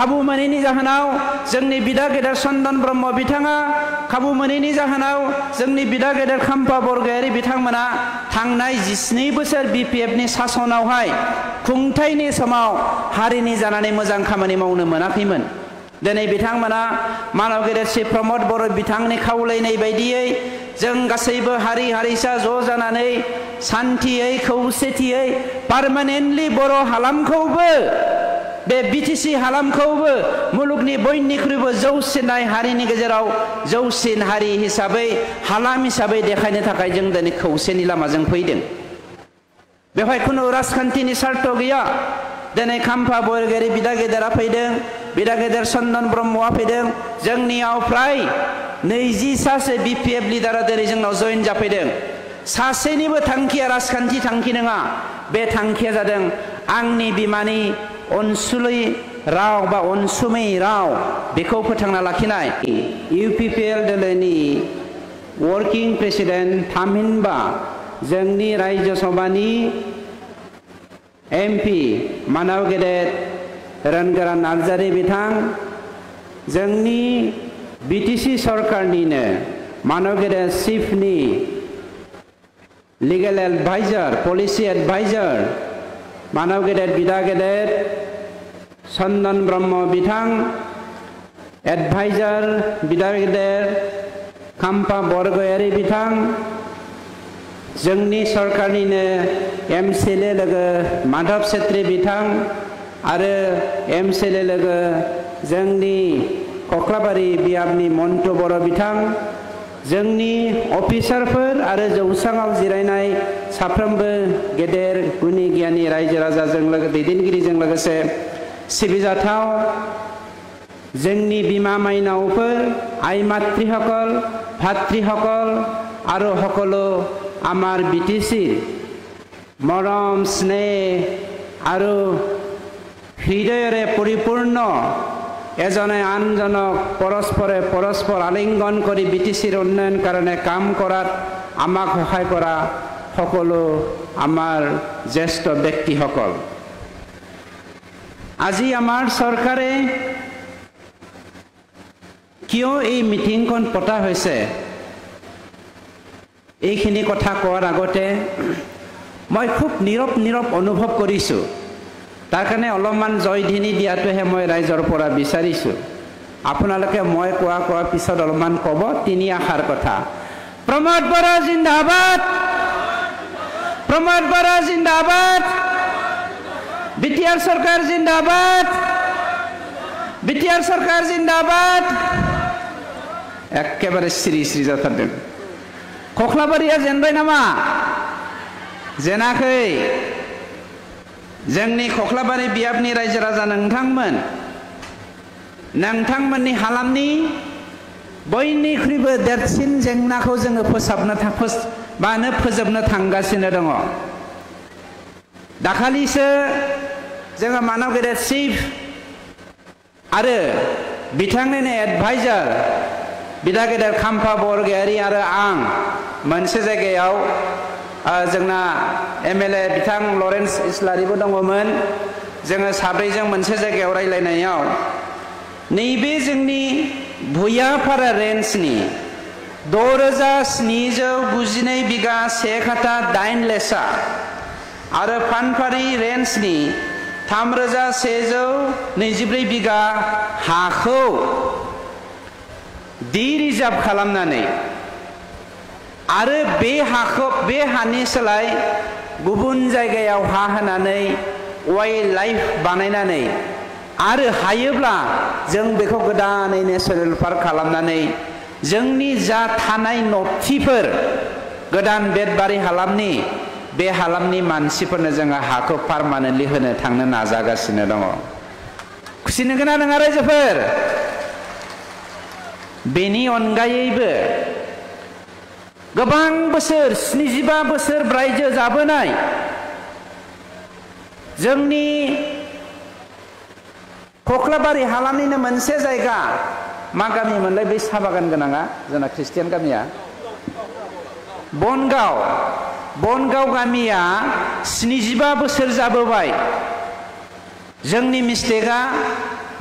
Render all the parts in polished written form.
खाबु मोनैनि जाहोनाव जोंनि बिदा गेदेर चन्दन ब्रह्म बिथाङा खाबु मोनैनि जाहोनाव जोंनि बिदा गेदेर खाम्फा बरगयारी बिथांमोना थांनाय 17 बोसोर बिपिएफनि सासनावहाय खुंथायनि समाव हारिनि जानानै मोजां खामानि मावनो मोनाखैमोन। दिनै बिथांमोना मानव गेदेर श्री प्रमद बर' बिथांनि खावलायनाय बायदियै जों गासैबो हारि हारिसा ज' जानानै सान्थियै खौसेथियै पार्मानेन्टलि बर' हालामखौबो बे बिटिसि हालामखौबो मुलुगनि बयनिख्रुइबो जौसिनाय हारिनि गेजेराव जौसिन हारि हिसाबै हालाम हिसाबै देखायनो थाखाय जों दिनै खौसेनि लामाजों फैदों। बेवहाय खुनु राजखान्थिनि सार्थ गैया। दिनै खाम्फा बरगयारी बिदा गेदेरा फैदों, बिदा गेदेर चन्दन ब्रह्मआ फैदों। जोंनियाव फ्राय 20 सासे बिपिएफ लिडारा दिनै जोंनाव जइन जाफैदों। सासेनिबो थांखिया राजखान्थि थांखि नङा। बे थांखिया जादों आंनि बिमानि अनसुलि राव बा अनसुमै राव बेखौ फोथांना लाखिनाय। इउपिपिएल दोलोनि वर्किं प्रेसिडेन्ट थामहिनबा जोंनि रायजो सभानि एमपि मानव गेदेर रनगोरान नार्जारी बिथां, जोंनि बिटिसि सरकारनिनो मानव गेदेर चिफनि लिगेल एडभाइजार पलिसि एडभाइजार मानव गेदेर बिदा गेदेर चन्दन ब्रह्म बिथां, एडभाइजार बिदा गेदेर खाम्फा बरगयारी बिथां, जोंनि सरकारनिनो एमसिएलए लोगो माधव छेत्री बिथां आरो एमसिएलए लोगो जोंनि कक्लाबारि बियाबनि मन्टु बर' बिथां, जोंनि अफिसारफोर आरो जौसाङाव जिरायनाय साफ्रोमबो गेदेर गुनि गियानि रायजो राजाजों दैदेनगिरिजों लोगोसे सिबिजाथाव जोंनि बिमा माइनावफोर, आइ मातृসকল, भातृসকল আৰু সকলো আমাৰ বিটিচি মৰম স্নেহ আৰু হৃদয়ৰে পৰিপূৰ্ণ এজনে আনজনক পৰস্পৰ আলিঙ্গন কৰি বিটিচিৰ উন্নয়ন কাৰণে কাম কৰাত আমাক সহায় কৰা সকলো আমাৰ জ্যেষ্ঠ ব্যক্তিসকল, আজি আমাৰ চৰকাৰে কিয় এই মিটিংখন পতা হৈছে এইখিনি কথা কোৱাৰ আগতে মই খুব নীৰৱ অনুভৱ কৰিছোঁ। তাৰ কাৰণে অলপমান জয়ধ্বনি দিয়াটোহে মই ৰাইজৰ পৰা বিচাৰিছোঁ। আপোনালোকে মই কোৱাৰ পিছত অলপমান ক'ব 3 আখাৰ কথা। প্ৰমোদ বৰা জিন্দাবাদ, প্ৰমোদ বৰা জিন্দাবাদ, বিটিআৰ চৰকাৰ জিন্দাবাদ, বিটিআর সরকার জিন্দাবাদ। একেবারে শ্রী শ্রী যাথারদেন কক্লাবারিয়া जेनबाय नामा? जेनाखै। जोंनि कक्लाबारि बियाबनि रायजो राजा नोंथांमोननि हालामनि बयनिख्रुइबो देरसिन जेंनाखौ जोङो फोजोबनो थांगासिनो दङ। दाखालिसो जोङो मानव गेदेर चिफ आरो बिथांनिनो एडभाइजार बिदा गेदेर खाम्फा बरगयारी आरो आं मोनसे जायगायाव जोंना एमएलए बिथां लरेन्स इस्लारिबो दङमोन। जोङो साब्रैजों मोनसे जायगायाव रायलायनायाव नैबे जोंनि भुयापारा रेन्जनि 6792 बिगा 1 खाथा 8 लेसा आरो फानफारि रेन्जनि 3124 बिगा हाखौ दि रिजार्भ खालामनानै आरो बे हानि सोलाय गुबुन जायगायाव हा होनानै वाइल्ड लाइफ बानायनानै आरो हायोब्ला जों बेखौ गोदानै नेशनेल पार्क खालामनानै जोंनि जा थानाय नबथिफोर गोदान बेदबारि हालामनि बे हालामनि मानसिफोरनो जोङो हाखौ पार्मानेन्टलि होनो थांनो नाजागासिनो दङ। खुसि नंगौना नङा रायजोफोर? बेनि अनगायैबो गोबां बोसोर 75 बोसोर रायजो जाबोनाय जोंनि कक्लाबारि हालामनिनो मोनसे जायगा मा गामि मोनलाय बै साहा बागान गोनाङा जोंना ख्रिस्टियान गामिया बनगाव गामिया 75 बोसोर जाबोबाय। जोंनि मिस्टेकआ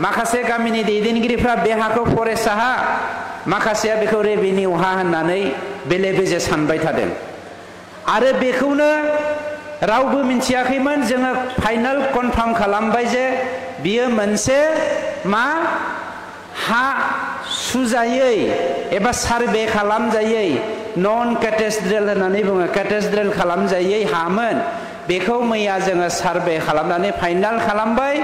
माखासे गामिनि दैदेनगिरिफ्रा बे हाखौ फरेस्ट हा माखासेया बेखौ रेभिनिउ हा होननानै बेले बेजे सानबाय थादों आरो बेखौनो रावबो मिथियाखैमोन जोङो फाइनाल कनफार्म खालामबाय जे बियो मोनसे मा हा सुजायै एबा सार्भे खालामजायै नन केटेस्ट्रेल होननानै बुङो केटेस्ट्रेल खालामजायै हामोन बेखौ मैया जोङो सार्भे खालामनानै फाइनाल खालामबाय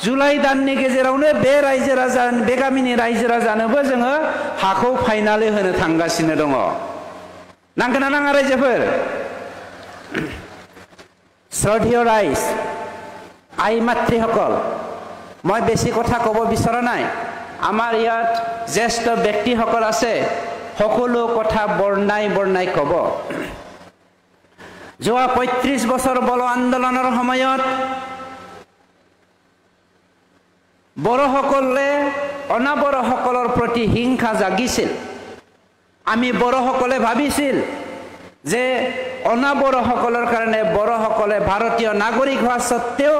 जुलाइ दाननि गेजेरावनो बे रायजो राजा बे गामिनि रायजो राजानोबो जोङो हाखौ फाइनालि होनो थांगासिनो दङ नांगोना नाङा रायजोफोर শ্ৰদ্ধেয় ৰাইজ আই মাতৃসকল মই বেছি কথা ক'ব বিচৰা নাই আমাৰ ইয়াত জ্যেষ্ঠ ব্যক্তিসকল আছে সকলো কথা বৰ্ণাই ক'ব যোৱা ৩৫ বছৰ বল আন্দোলনৰ সময়ত বড়সকলে অনাবড়সকলৰ প্ৰতি হিংসা জাগিছিল আমি বড়সকলে ভাবিছিল যে অনাবড়সকলৰ কাৰণে বড়সকলে ভাৰতীয় নাগৰিক হোৱা সত্ত্বেও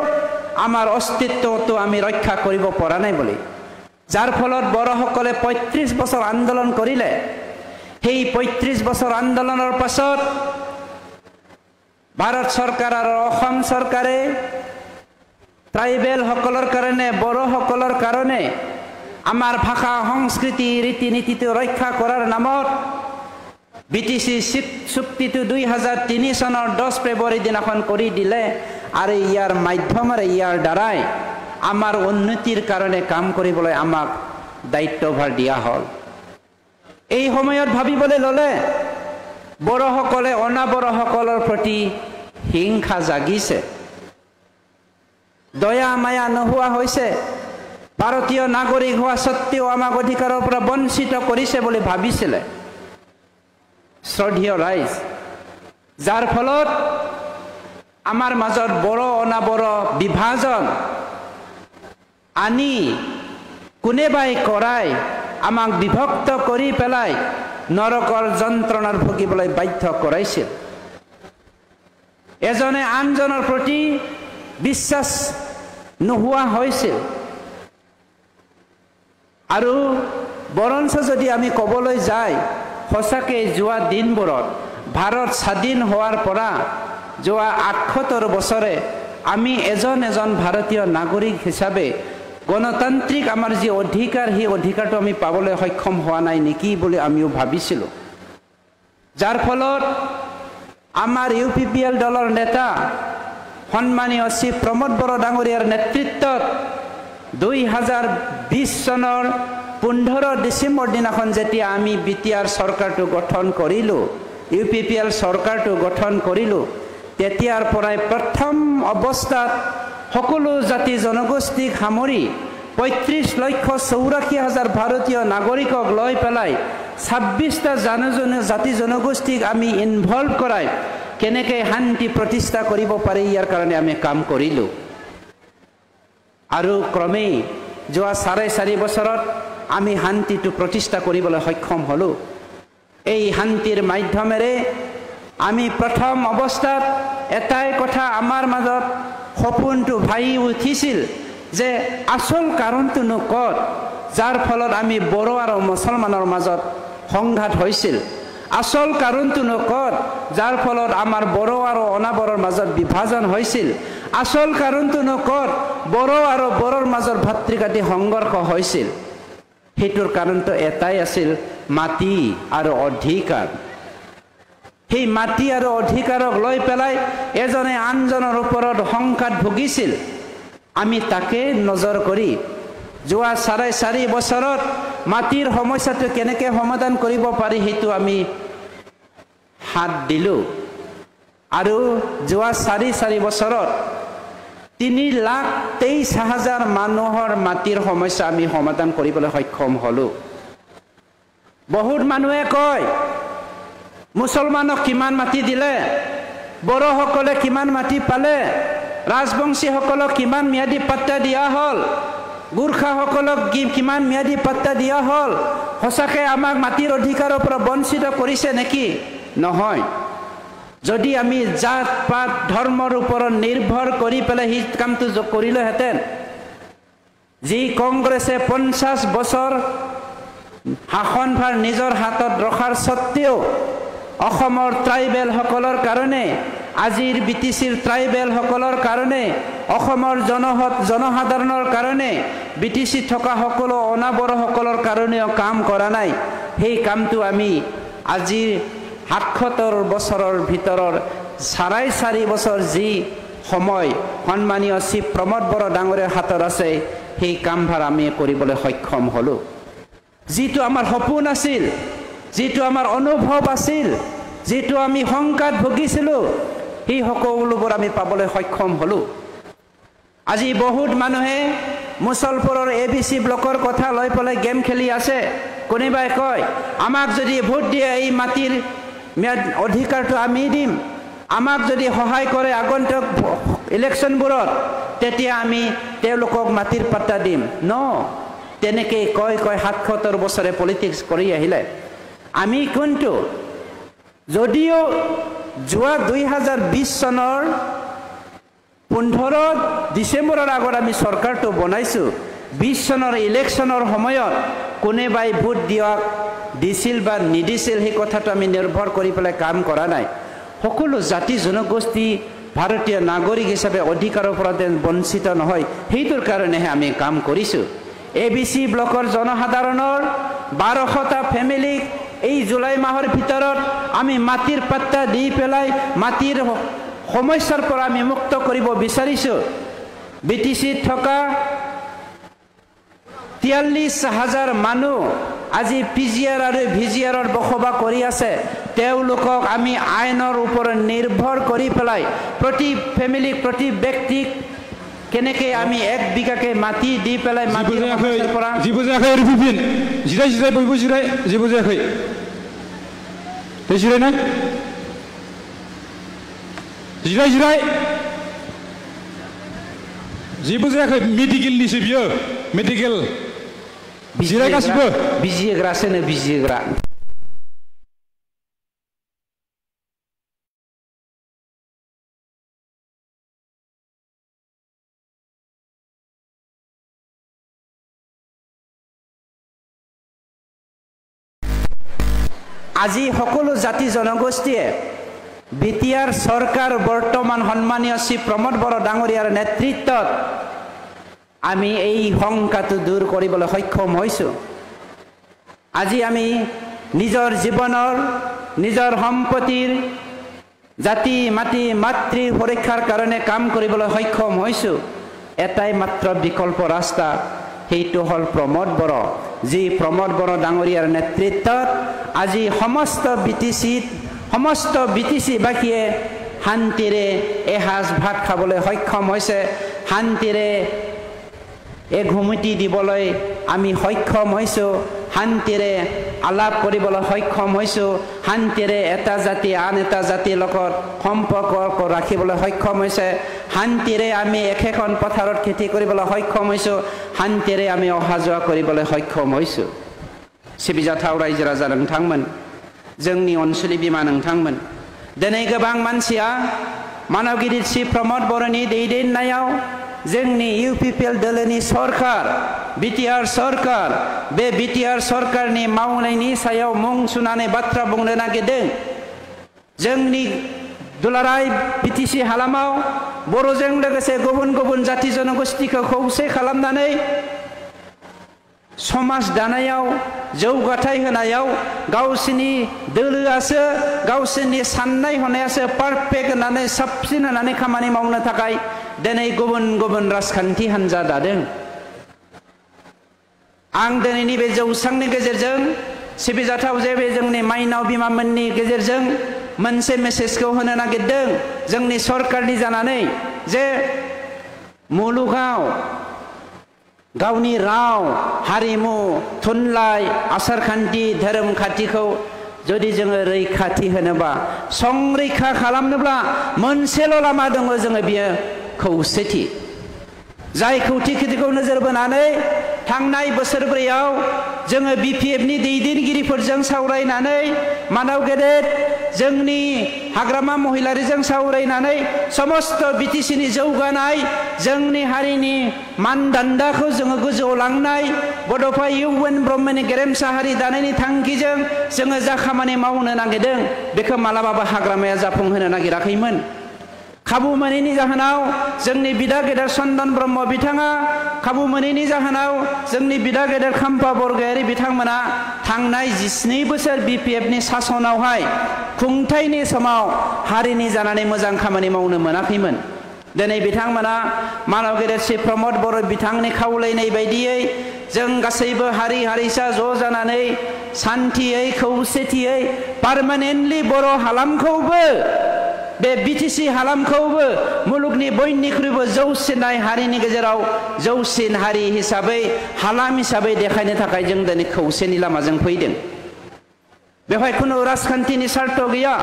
আমাৰ অস্তিত্বটো আমি ৰক্ষা কৰিব পৰা নাই বুলি যাৰ ফলত বড়সকলে ৩৫ বছৰ আন্দোলন কৰিলে সেই ৩৫ বছৰ আন্দোলনৰ পাছত ভাৰত চৰকাৰ আৰু অসম চৰকাৰে ট্ৰাইবেল সকলৰ কাৰণে বড়সকলৰ কাৰণে আমাৰ ভাষা সংস্কৃতি ৰীতি নীতিটো ৰক্ষা কৰাৰ নামত বিটিসি চুক্তিটো 2003 চনৰ 10 ফেব্ৰুৱাৰী দিনাখন কৰি দিলে আৰু ইয়াৰ মাধ্যমেৰে ইয়াৰ দ্বাৰাই আমাৰ উন্নতিৰ কাৰণে কাম কৰিবলৈ আমাক দায়িত্বভাৰ দিয়া হ'ল এই সময়ত ভাবিবলৈ ললে বড়সকলে অনাবড়সকলৰ প্ৰতি হিংসা জাগিছে দয়া মায়া নোহোৱা হৈছে ভাৰতীয় নাগৰিক হোৱা সত্ত্বেও আমাক অধিকাৰৰ পৰা বঞ্চিত কৰিছে বুলি ভাবিছিলে শ্ৰদ্ধেয় ৰাইজ যাৰ ফলত আমাৰ মাজত বড় অনাবড় বিভাজন আনি কোনেবাই কৰাই আমাক বিভক্ত কৰি পেলাই নৰকৰ যন্ত্ৰণাৰ ভুগিবলৈ বাধ্য কৰাইছিল এজনে আনজনৰ প্ৰতি বিশ্বাস নোহোৱা হৈছিল আৰু বৰঞ্চ যদি আমি ক'বলৈ যাই সঁচাকে যোৱা দিনবোৰত ভাৰত স্বাধীন হোৱাৰ পৰা যোৱা ৭৮ বছৰে আমি এজন ভাৰতীয় নাগৰিক হিচাপে গণতান্ত্ৰিক আমাৰ যি অধিকাৰ সেই অধিকাৰটো আমি পাবলৈ সক্ষম হোৱা নাই নেকি বুলি আমিও ভাবিছিলোঁ যাৰ ফলত আমাৰ ইউপিপিএল দলৰ নেতা সন্মানীয় শ্ৰী প্ৰমোদ বড়ো ডাঙৰীয়াৰ নেতৃত্বত 2020 চনৰ 15 ডিসেম্বৰ দিনাখন যেতিয়া আমি বিটিআৰ চৰকাৰটো গঠন কৰিলো ইউপিপিএল চৰকাৰটো গঠন কৰিলো তেতিয়াৰ পৰাই প্ৰথম অৱস্থাত সকলো জাতি জনগোষ্ঠীক সামৰি ৩৫,৮৪,০০০ ভাৰতীয় নাগৰিকক লৈ পেলাই ২৬টা জাতি জনগোষ্ঠীক আমি ইনভলভ কৰাই কেনেকৈ শান্তি প্ৰতিষ্ঠা কৰিব পাৰি ইয়াৰ কাৰণে আমি কাম কৰিলো আৰু ক্ৰমেই যোৱা ৪.৫ বছৰত আমি শান্তিটো প্ৰতিষ্ঠা কৰিবলৈ সক্ষম হলো এই শান্তিৰ মাধ্যমেৰে আমি প্ৰথম অৱস্থাত এটাই কথা আমাৰ মাজত সপোনটো ভাই উঠিছিল যে আসল কাৰণটো ক'ত যাৰ ফলত আমি বড়ো আৰু মুছলমানৰ মাজত সংঘাত হৈছিল আসল কাৰণটো ক'ত যাৰ ফলত আমাৰ বড়ো আৰু অনাবড়ৰ মাজত বিভাজন হৈছিল আসল কাৰণটো ক'ত বড়ো আৰু বড়োৰ মাজত ভাতৃঘাতী সংঘৰ্ষ হৈছিল হেতুৰ কাৰণটো এটাই আছিল মাটি আৰু অধিকাৰ সেই মাটি আৰু অধিকাৰক লৈ পেলাই এজনে আনজনৰ ওপৰত সংঘাত ভুগিছিল আমি তাকে নজৰ কৰি যোৱা ৪.৫ বছৰত মাটিৰ সমস্যাটো কেনেকৈ সমাধান কৰিব পাৰি হেতু আমি হাত দিলো আৰু যোৱা ৪.৫ বছৰত ৩,২৩,০০০ মানুহৰ মাটিৰ সমস্যা আমি সমাধান কৰিবলৈ সক্ষম হলো বহুত মানুহে কয় মুছলমানক কিমান মাটি দিলে বড়োসকলে কিমান মাটি পালে ৰাজবংশীসকলক কিমান ম্যাদী পাট্টা দিয়া হ'ল গোৰ্খাসকলক কিমান ম্যাদী পাট্টা দিয়া হ'ল সঁচাকৈ আমাক মাটিৰ অধিকাৰৰ পৰা বঞ্চিত কৰিছে নেকি নহয় যদি আমি জাত পাত ধৰ্মৰ ওপৰত নিৰ্ভৰ কৰি পেলাই এই কামটো কৰিলেহেঁতেন যি কংগ্ৰেছে 50 বছৰ শাসনভাৰ নিজৰ হাতত ৰখাৰ সত্ত্বেও অসমৰ ট্ৰাইবেল সকলৰ কাৰণে আজিৰ বিটিচিৰ ট্ৰাইবেল সকলৰ কাৰণে অসমৰ জনসাধাৰণৰ কাৰণে বিটিচি থকা সকলো অনাবৰ সকলৰ কাৰণেও কাম কৰা নাই সেই কামটো আমি আজিৰ ৭৭ বছৰৰ ভিতৰৰ ৪.৫ বছৰ যি সময় সন্মানীয় শ্ৰী প্ৰমোদ বড়ো ডাঙৰীয়াৰ হাতত আছে সেই কামভাৰ আমি কৰিবলৈ সক্ষম হলো যিটো আমাৰ সপোন আছিল যিটো আমাৰ অনুভৱ আছিল যিটো আমি সংকাত ভুগিছিলো সেই সকলোবোৰ আমি পাবলৈ সক্ষম হলো আজি বহুত মানুহে মুছলপুৰৰ ABC ব্লকৰ কথা লৈ পেলাই গেম খেলি আছে কোনোবাই কয় আমাক যদি ভোট দিয়ে এই মাটিৰ অধিকাৰটো আমি দিম আমাক যদি সহায় কৰে আগন্তুক ইলেকশ্যনবোৰত তেতিয়া আমি তেওঁলোকক মাটিৰ পাত্তা দিম ন তেনেকে কয় ৭৭ বছৰে পলিটিক্স কৰি আহিলে আমি কোনটো যদিও যোৱা 2020 চনৰ 15 ডিসেম্বৰৰ আগত আমি সৰকাৰটো বনাইছো 20 চনৰ ইলেকশ্যনৰ সময়ত কোনেবাই ভোট দিছিল বা নিদিছিল সেই কথাটো আমি নিৰ্ভৰ কৰি পেলাই কাম কৰা নাই সকলো জাতি জনগোষ্ঠী ভাৰতীয় নাগৰিক হিচাপে অধিকাৰৰ পৰা বঞ্চিত নহয় সেইটোৰ কাৰণেহে আমি কাম কৰিছো ABC ব্লকৰ জনসাধাৰণৰ 1200টা ফ্যামিলিক এই জুলাই মাহৰ ভিতৰত আমি মাটিৰ পাত্তা দি পেলাই মাটিৰ সমস্যাৰ পৰা আমি মুক্ত কৰিব বিচাৰিছো বিটিচিত থকা 43,000 মানুহ আজি PGR আৰু VGRৰ বসবাস কৰি আছে তেওঁলোকক আমি আইনৰ ওপৰত নিৰ্ভৰ কৰি পেলাই প্ৰতি ফ্যামিলি প্ৰতি ব্যক্তিক কেনেকে আমি 1 বিঘাকে মাটি দি পেলাই মাটিৰ পৰা জিবুজাখৈ ৰিপিন জিৰাই বইব জিৰাই জিবুজাখৈ জিৰাই না জিৰাই জিবুজাখৈ মেডিকেল নিছে बियो मेडिकेल जिराय गासिबो बिजिग्रासोनो बिजिग्रा আজি সকলো জাতি জনগোষ্ঠীয়ে বিটিআৰ সরকার বর্তমান সম্মানীয় শ্রী প্রমোদ বড়ো ডাঙৰীয়াৰ নেতৃত্বত আমি এই সংকাটো দূৰ কৰিবলৈ সক্ষম হৈছো আজি আমি নিজৰ জীৱনৰ নিজৰ সম্পত্তিৰ জাতি মাটি মাতৃ সুৰক্ষাৰ কাৰণে কাম কৰিবলৈ সক্ষম হৈছো এটাই মাত্ৰ বিকল্প ৰাস্তা সেইটো হল প্ৰমোদ বড়ো যি প্ৰমোদ বড়ো ডাঙৰীয়াৰ নেতৃত্বত আজি সমস্ত বিটিচি বাকীয়ে শান্তিৰে এসাঁজ ভাত খাবলৈ সক্ষম হৈছে শান্তিৰে ঘুমটি দিবলৈ আমি সক্ষম হৈছো শান্তিৰে আলাপ কৰিবলৈ সক্ষম হৈছো শান্তিৰে এটা জাতি আন এটা জাতিৰ লগত সম্পৰ্ক ৰাখিবলৈ সক্ষম হৈছে শান্তিৰে আমি একেখন পথাৰত খেতি কৰিবলৈ সক্ষম হৈছো শান্তিৰে আমি অহা যোৱা কৰিবলৈ সক্ষম হৈছো सिबिजाथाव रायजो राजा नोंथांमोन जोंनि अनसुलि बिमा नोंथांमोन दिनै गोबां मानसिया मानवगिरि श्री प्रमोद बड़ोनि दैदेननायाव जोंनि UPPL दोलोनि सरकार बिटिआर सरकार बे बिटिआर सरकारनि मावनायनि सायाव मुं सुनानै बाथ्रा बुंनो नागिरदों जोंनि दुलाराय बिटिसि हालामाव बर'जों लोगोसे गुबुन गुबुन जाति जनगोष्ठीखौ खौसे खालामनानै समाज दानायाव जौगाथाय होनायाव गावसिनि दोलोआसो गावसिनि साननाय हनायासो पारफेक्ट होननानै साबसिन होननानै खामानि मावनो थाखाय दिनै गुबुन गुबुन राजखान्थि हान्जा दादों आं दिनैनि बे जौसांनि गेजेरजों सिबिजाथाव जे बे जोंनि माइनाव बिमामोननि गेजेरजों मोनसे मेसेजखौ होनो नागिरदों जोंनि सरकारनि जानानै जे मुलुगाव गावनि राव हारिमु थुनलाइ आसारखान्थि धोरोम खान्थिखौ जुदि जोङो रैखाथि होनोबा संरैखा खालामनोब्ला मोनसेल' लामा दङ जोङो बियो खौसेथि जाय खौसेथिखौ नोजोर बोनानै थांनाय बोसोरब्रैयाव जोङो BPFनि दैदेनगिरिफोरजों सावरायनानै मानव गेदेर जोंनि हाग्रामा महिलारिजों सावरायनानै समस्त BTCनि जौगानाय जोंनि हारिनि मानदान्दाखौ जोङो गोजौआव लांनाय बड'फा UN ब्रह्मनि गेरेमसा हारि दानायनि थांखिजों जोङो जा खामानि मावनो नागिरदों बेखौ मालाबाबो हाग्रामाया जाफुंहोनो नागिराखैमोन। खाबु मोनैनि जाहोनाव जोंनि बिदा गेदेर चन्दन ब्रह्म बिथाङा खाबु मोनैनि जाहोनाव जोंनि बिदा गेदेर खाम्फा बरगयारी बिथांमोना थांनाय 17 बोसोर BPFनि सासनावहाय खुंथायनि समाव हारिनि जानानै मोजां खामानि मावनो मोनाखैमोन। दिनै बिथांमोना मानव गेदेर श्री प्रमद बर' बिथांनि खावलायनाय बायदियै जों गासैबो हारि हारिसा ज' जानानै सान्थियै खौसेथियै पार्मानेन्टलि बर' हालामखौबो बे BTC हालामखौबो मुलुगनि बयनिख्रुइबो जौसिनाय हारिनि गेजेराव जौसिन हारि हिसाबै हालाम हिसाबै देखायनो थाखाय जों दिनै खौसेनि लामाजों फैदों। बेवहाय खुनु राजखान्थिनि सार्थ गैया।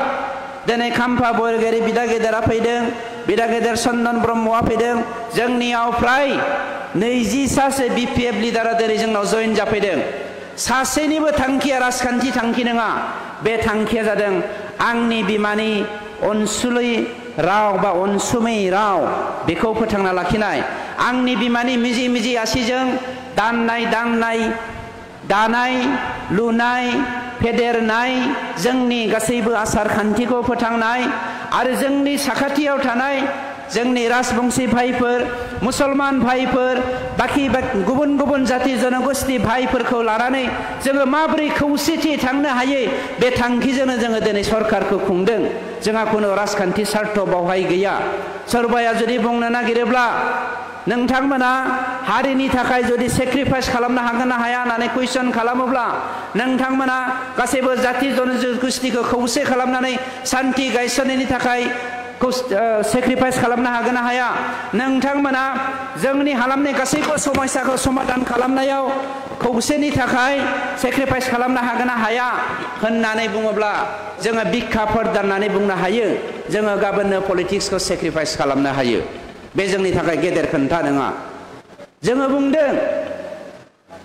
दिनै खाम्फा बरगयारी बिदा गेदेरा फैदों, बिदा गेदेर चन्दन ब्रह्मआ फैदों। जोंनियाव फ्राय 20 सासे BPF लिडारा दिनै जोंनाव जइन जाफैदों। सासेनिबो थांखिया राजखान्थि थांखि नङा। बे थांखिया जादों आंनि बिमानि अनसुलि राव बा अनसुमै राव बेखौ फोथांना लाखिनाय, आंनि बिमानि मिजि मिजि आसिजों दाननाय दांनाय दानाय लुनाय फेदेरनाय जोंनि गासैबो आसार खान्थिखौ फोथांनाय आरो जोंनि साखाथियाव थानाय जोंनि राजबंशी भाइफोर, मुसलमान भाइफोर, बाखि गुबुन गुबुन जाति जनगोष्ठी भाइफोरखौ लानानै जोङो माबोरै खौसेथि थांनो हायो बे थांखिजोंनो जोङो दिनै सरकारखौ खुंदों। जोंहा खुनु राजखान्थि सार्थ बावहाय गैया। सोरबाया जुदि बुंनो नागिरोब्ला नोंथांमोना हारिनि थाखाय जुदि सेक्रिफाइस खालामनो हागोन ना हाया होननानै कुइसन खालामोब्ला नोंथांमोना गासैबो जाति जनगोष्ठीखौ खौसे खालामनानै सान्थि गायसननायनि थाखाय सेक्रिफाइस खालामनो हागोन ना हाया? नोंथांमोना जोंनि हालामनि गासैबो समस्याखौ समाधान खालामनायाव खौसेनि थाखाय सेक्रिफाइस खालामनो हागोन ना हाया होननानै बुङोब्ला जोङो बिखाफोर दाननानै बुंनो हायो जोङो गाबोननो पलिटिक्सखौ सेक्रिफाइस खालामनो हायो। बे जोंनि थाखाय गेदेर खोन्था नङा। जोङो बुंदों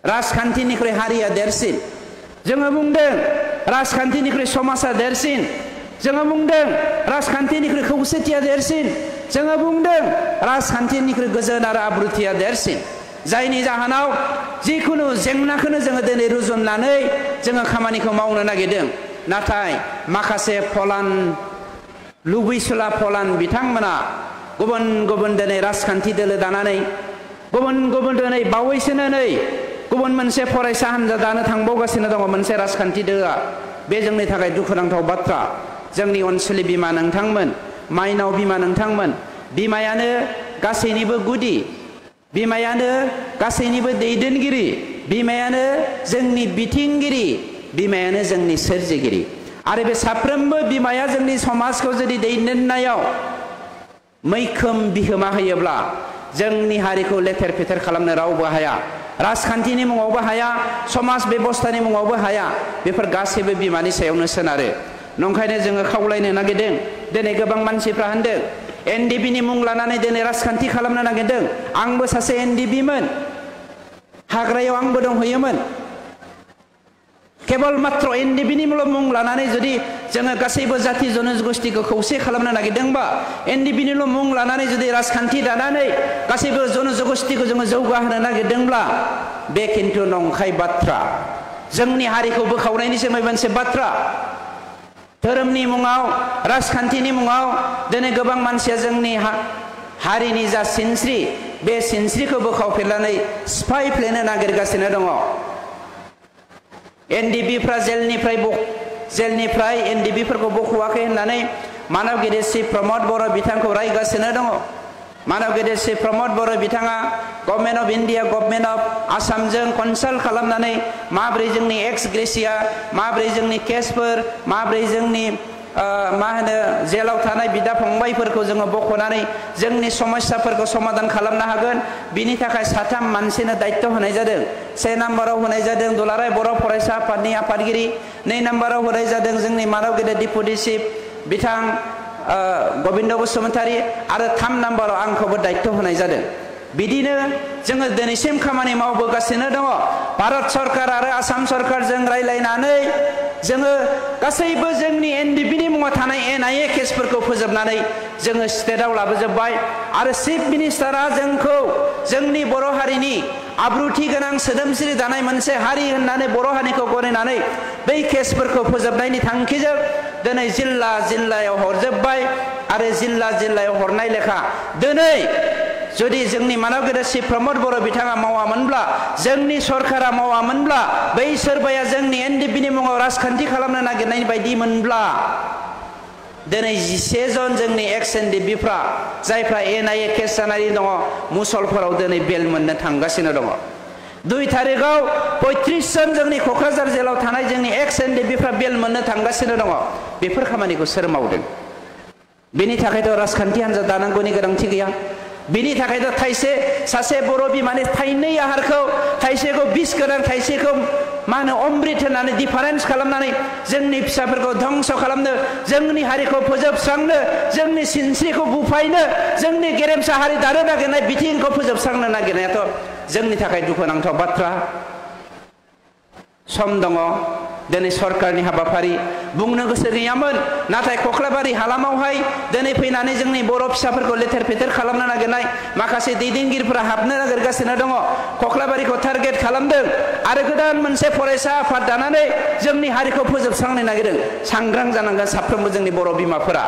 राजखान्थिनिख्रुइ हारिया देरसिन, जोङो बुंदों राजखान्थिनिख्रुइ समाजा देरसिन, जोङो बुंदों राजखान्थिनिख्रुइ खौसेथिया देरसिन, जोङो बुंदों राजखान्थिनिख्रुइ गोजोन आरो आब्रुथिया देरसिन। जायनि जाहोनाव जिखुनु जेंनाखौनो जोङो दिनै रुजुननानै जोङो खामानिखौ मावनो नागिरदों। नाथाय माखासे फलान लुबैसुला फलान बिथांमोना गुबुन गुबुन दिनै राजखान्थि दोलो दानानै गुबुन गुबुन दिनै बावैसोनो नै गुबुन मोनसे फरायसा हान्जा दानो थांबावगासिनो दङ मोनसे राजखान्थि दोआ। बे जोंनि थाखाय दुखुनांथाव बाथ्रा। जोंनि अनसुलि बिमा नोंथांमोन, माइनाव बिमा नोंथांमोन, बिमायानो गासैनिबो गुदि, बिमायानो गासैनिबो दैदेनगिरि, बिमायानो जोंनि बिथिंगिरि, बिमायानो जोंनि सोरजिगिरि। आरो बे साफ्रोमबो बिमाया जोंनि समाजखौ जुदि दैदेननायाव मैखोम बिहोमा होयोब्ला जोंनि हारिखौ लेथेर फेथेर खालामनो रावबो हाया। राजखान्थिनि मुङावबो हाया, समाज बेबस्थानि मुङावबो हाया। बेफोर गासैबो बिमानि सायावनो सोनारो। नंखायनो जोङो खावलायनो नागिरदों। दिनै गोबां मानसिफ्रा होनदों NDBनि मुं लानानै दिनै राजखान्थि खालामनो नागिरदों। आंबो सासे NDBमोन, हाग्रायाव आंबो दंहैयोमोन। केवल मात्र NDBनि मुं लानानै जुदि जोङो गासैबो जाति जनगोष्ठीखौ खौसे खालामनो नागिरदोंबा, NDBनिल' मुं लानानै जुदि राजखान्थि दानानै गासैबो जनगोष्ठीखौ जोङो जौगाहोनो नागिरदोंब्ला बे खिन्थु नंखाय बाथ्रा। जोंनि हारिखौ बोखावनायनिसो मोनसे बाथ्रा। धोरोमनि मुङाव, राजखान्थिनि मुङाव दिनै गोबां मानसिया जोंनि हारिनि जा सिनस्रि बे सिनस्रिखौ बोखावफिननानै सिफायफ्लेनो नागिरगासिनो दङ। NDBफ्रा जेलनिफ्राय NDBफोरखौ बख'वाखै होननानै मानव गेदेर श्री प्रमद बर' बिथांखौ रायगासिनो दङ। मानव गेदेर श्री प्रमद बर' बिथाङा government of India, government of आसामजों कनसाल्ट खालामनानै माब्रै जोंनि एक्स ग्रेसिया, माब्रै जोंनि केसफोर, माब्रै जोंनि जेलाव थानाय बिदा फंबायफोरखौ जोङो बख'नानै जोंनि समस्याफोरखौ समाधान खालामनो हागोन। बिनि थाखाय 3 मानसिनो दायित्व होनाय जादों। 1 नाम्बाराव होनाय जादों दुलाराय बर' फरायसा आफादनि आफादगिरि, 2 नाम्बाराव होनाय जादों जोंनि मानव गेदेर डिपुटि चिफ बिथां गबिन्द बसुमतारी, आरो 3 नाम्बाराव आंखौबो दायित्व होनाय जादों। बिदिनो जोङो दिनैसिम खामानि मावबोगासिनो दङ भारत सरकार आरो आसाम सरकारजों रायलायनानै जोङो गासैबो जोंनि एनडिपिनि मुङाव थानाय एनआइए केसफोरखौ फोजोबनानै जोङो स्टेटआव लाबोजोब्बाय आरो चिफ मिनिस्टारा जोंखौ जोंनि बर' हारिनि आब्रुथि गोनां सोदोमस्रि दानाय मोनसे हारि होननानै बर' हारिखौ गनायनानै बै केसफोरखौ फोजोबनायनि थांखिजों दिनै जिल्ला जिल्लायाव हरजोब्बाय आरो जिल्ला जिल्लायाव हरनाय लेखा दिनै जुदि जोंनि मानव गेदेर श्री प्रमद बर' बिथाङा मावामोनब्ला जोंनि सरकारा मावामोनब्ला बै सोरबाया जोंनि एनडिपिनि मुङाव राजखान्थि खालामनो नागिरनायनि बायदि मोनब्ला दिनै 11 जन जोंनि एक्स एनडिपिफ्रा जायफ्रा एनआइए केस जानानै दङ मुसलफोराव दिनै बेल मोननो थांगासिनो दङ 2 तारिखआव 35 जन जोंनि क'क्राझार जेलाव थानाय जोंनि एक्स एनडिपिफ्रा बेल मोननो थांगासिनो दङ बेफोर खामानिखौ सोर मावदों बेनि थाखायथ' राजखान्थि हान्जा दानांगौनि गोनांथि गैया बिनि थाखायथ' थाइसे सासे बर' बिमानि थाइनै आहारखौ थाइसेखौ बिस गोनां थाइसेखौ मा होनो अमृत होननानै डिफारेन्स खालामनानै जोंनि फिसाफोरखौ धंस खालामनो जोंनि हारिखौ फोजोबस्रांनो जोंनि सिनस्रिखौ बुफायनो जोंनि गेरेमसा हारि दानो नागिरनाय बिथिंखौ फोजोबस्रांनो नागिरनायाथ' जोंनि थाखाय दुखुनांथाव बाथ्रा सम दङ दिनै सरकारनि हाबाफारि बुंनो गोसो गैयामोन नाथाय कख्लाबारि हालामावहाय दिनै फैनानै जोंनि बर' फिसाफोरखौ लेथेर फेथेर खालामनो नागिरनाय माखासे दैदेनगिरिफोरा हाबनो नागिरगासिनो दङ कख्लाबारिखौ टारगेट खालामदों आरो गोदान मोनसे फरायसा आफाद दानानै जोंनि हारिखौ फोजोबस्रांनो नागिरदों सांग्रां जानांगोन साफ्रोमबो जोंनि बर' बिमाफोरा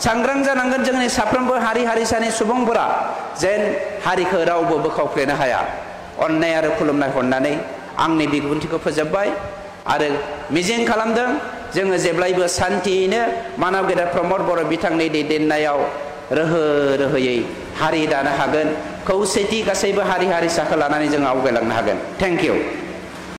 सांग्रां जानांगोन जोंनि साफ्रोमबो हारि हारिसानि सुबुंफोरा जेन हारिखौ रावबो बोखावफ्लेनो हाया अननाय आरो खुलुमनाय हरनानै आंनि बिबुंथिखौ फोजोबबाय आरो मिजिं खालामदों जोङो जेब्लायबो सान्थियैनो मानव गेदेर प्रमद बर' बिथांनि दैदेननायाव रोहो रोहोयै हारि दानो हागोन खौसेथि गासैबो हारि हारिसाखौ लानानै जों आवगायलांनो हागोन थेंक इउ